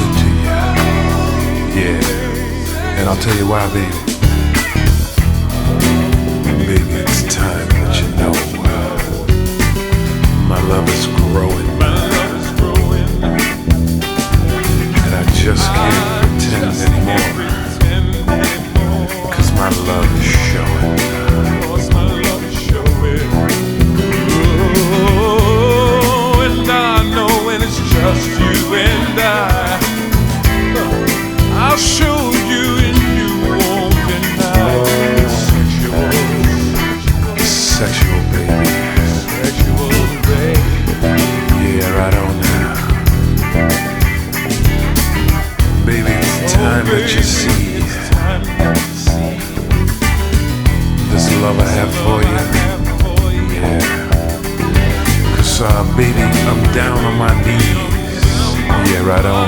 good to you. Yeah, and I'll tell you why, baby. Baby, it's time that you know my love is growing. And I just can't pretend anymore, 'cause my love is showing. Oh, and I know when it's just you and I'll show you and you won't deny. It's sexual, baby. Sexual, baby. Yeah, right on now. Baby, it's time that you see this love I have for you. Yeah. 'Cause baby, I'm down on my knees. Yeah, right on.